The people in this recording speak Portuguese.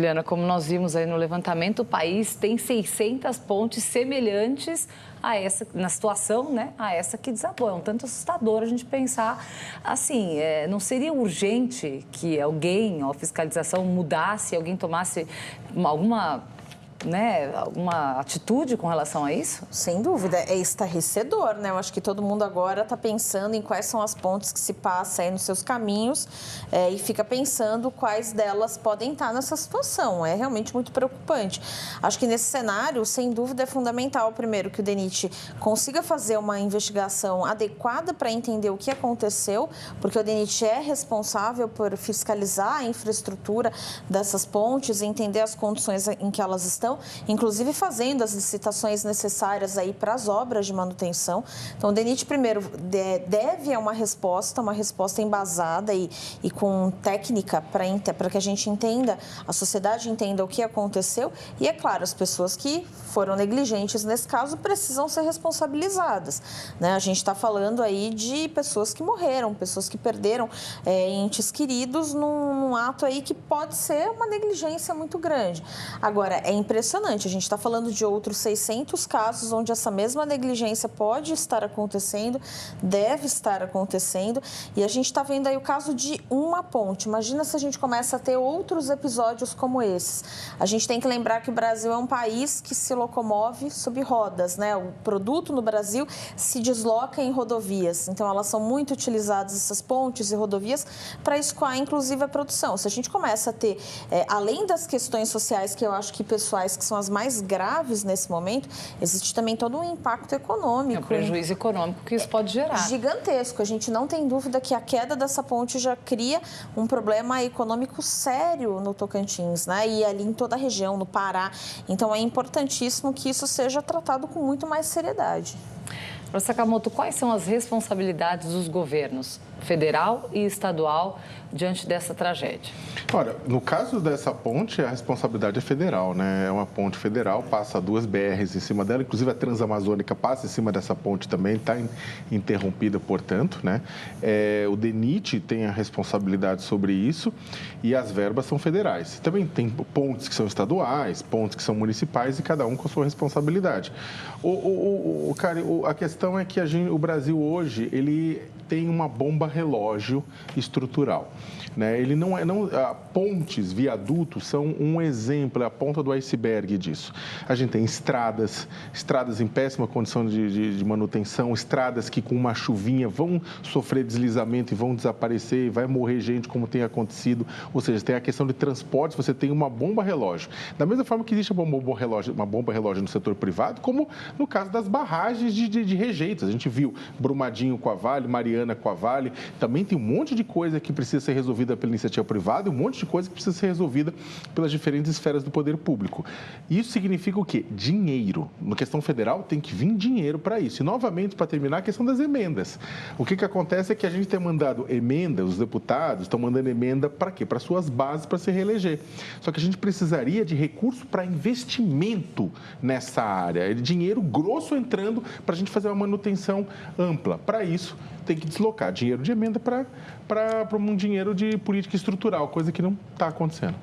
Juliana, como nós vimos aí no levantamento, o país tem 600 pontes semelhantes a essa, na situação, né, a essa que desabou. É um tanto assustador a gente pensar assim, não seria urgente que alguém, a fiscalização mudasse, alguém tomasse alguma atitude com relação a isso? Sem dúvida, é estarrecedor, né? Eu acho que todo mundo agora está pensando em quais são as pontes que se passam aí nos seus caminhos e fica pensando quais delas podem estar nessa situação. É realmente muito preocupante. Acho que nesse cenário, sem dúvida, é fundamental, primeiro, que o DENIT consiga fazer uma investigação adequada para entender o que aconteceu, porque o DENIT é responsável por fiscalizar a infraestrutura dessas pontes, entender as condições em que elas estão, inclusive fazendo as licitações necessárias aí para as obras de manutenção. Então, o DENIT, primeiro, deve uma resposta embasada e com técnica para que a gente entenda, a sociedade entenda o que aconteceu. E, é claro, as pessoas que foram negligentes nesse caso precisam ser responsabilizadas, né? A gente está falando aí de pessoas que morreram, pessoas que perderam entes queridos num ato aí que pode ser uma negligência muito grande. Agora, é impressionante, a gente está falando de outros 600 casos onde essa mesma negligência pode estar acontecendo, deve estar acontecendo, e a gente está vendo aí o caso de uma ponte. Imagina se a gente começa a ter outros episódios como esses. A gente tem que lembrar que o Brasil é um país que se locomove sob rodas, né? O produto no Brasil se desloca em rodovias, então elas são muito utilizadas, essas pontes e rodovias, para escoar, inclusive, a produção. Se a gente começa a ter, além das questões sociais, que eu acho que pessoais, que são as mais graves nesse momento, existe também todo um impacto econômico. É um prejuízo econômico que isso pode gerar. Gigantesco. A gente não tem dúvida que a queda dessa ponte já cria um problema econômico sério no Tocantins, né? E ali em toda a região, no Pará. Então, é importantíssimo que isso seja tratado com muito mais seriedade. Para Sakamoto, quais são as responsabilidades dos governos federal e estadual diante dessa tragédia? Olha, no caso dessa ponte, a responsabilidade é federal, né? É uma ponte federal, passa 2 BRs em cima dela, inclusive a Transamazônica passa em cima dessa ponte também, está interrompida, portanto, né? O DENIT tem a responsabilidade sobre isso e as verbas são federais. Também tem pontes que são estaduais, pontes que são municipais e cada um com a sua responsabilidade. A questão é que o Brasil hoje, ele tem uma bomba relógio estrutural, né? Ele pontes, viadutos são um exemplo, é a ponta do iceberg disso. A gente tem estradas em péssima condição de manutenção, estradas que com uma chuvinha vão sofrer deslizamento e vão desaparecer, vai morrer gente como tem acontecido. Ou seja, tem a questão de transportes, você tem uma bomba relógio. Da mesma forma que existe uma bomba relógio no setor privado, como no caso das barragens de rejeitos. A gente viu Brumadinho com a Vale, Mariana com a Vale, também tem um monte de coisa que precisa ser resolvida pela iniciativa privada e um monte de coisa que precisa ser resolvida pelas diferentes esferas do poder público. Isso significa o quê? Dinheiro. Na questão federal tem que vir dinheiro para isso. E, novamente, para terminar, a questão das emendas. O que acontece é que a gente tem mandado emenda, os deputados estão mandando emenda para quê? Para suas bases, para se reeleger. Só que a gente precisaria de recurso para investimento nessa área. Dinheiro grosso entrando para a gente fazer uma manutenção ampla. Para isso, tem que deslocar dinheiro de emenda para um dinheiro de política estrutural, coisa que não está acontecendo.